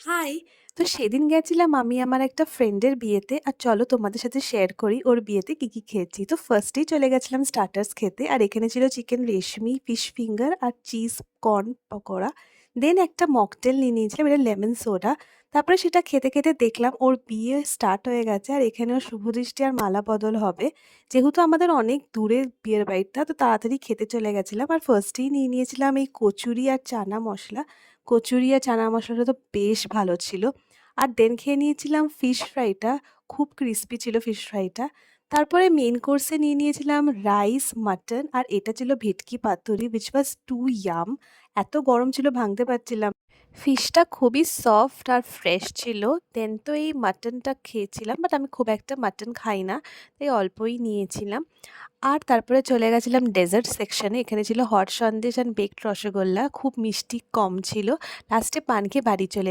High! তো সেদিন গেছিলাম আমি আমার একটা ফ্রেন্ডের বিয়েতে। আর চলো তোমাদের সাথে শেয়ার করি ওর বিয়েতে কি, কি খেয়েছি। তো ফার্স্টেই চলে গেছিলাম স্টার্টার্স খেতে। আর এখানে ছিল চিকেন রেশমি, ফিশ ফিঙ্গার আর চিজ কর্ন পকোড়া। দেন একটা মকটেল নিয়ে নিয়েছিলাম, এটা লেমন সোডা। তারপরে সেটা খেতে, খেতে দেখলাম ওর বিয়ে স্টার্ট হয়ে গেছে আর এখানেও শুভদৃষ্টি আর মালা বদল হবে। যেহেতু আমাদের অনেক দূরে বিয়ের বাড়িটা, তো তাড়াতাড়ি খেতে চলে গেছিলাম। আর ফার্স্টেই নিয়ে নিয়েছিলাম এই কচুরি আর চানা মসলা। কচুরি আর চানা মশলাটা তো বেশ ভালো ছিল। আর দেন খেয়ে নিয়েছিলাম ফিশ ফ্রাইটা, খুব ক্রিস্পি ছিল ফিশ ফ্রাইটা। তারপরে মেইন কোর্সে নিয়ে নিয়েছিলাম রাইস, মাটন আর এটা ছিল ভেটকি পাতুরি which was too yum। এত গরম ছিল ভাঙতে পারছিলাম। ফিশটা খুবই সফট আর ফ্রেশ ছিল। দেন তো এই মাটনটা খেয়েছিলাম, বাট আমি খুব একটা মাটন খাই না, তাই অল্পই নিয়েছিলাম। আর তারপরে চলে গেছিলাম ডেজার্ট সেকশনে। এখানে ছিল hot Sandesh and baked rasgulla, খুব মিষ্টি কম ছিল। লাস্টে পান খেয়ে বাড়ি চলে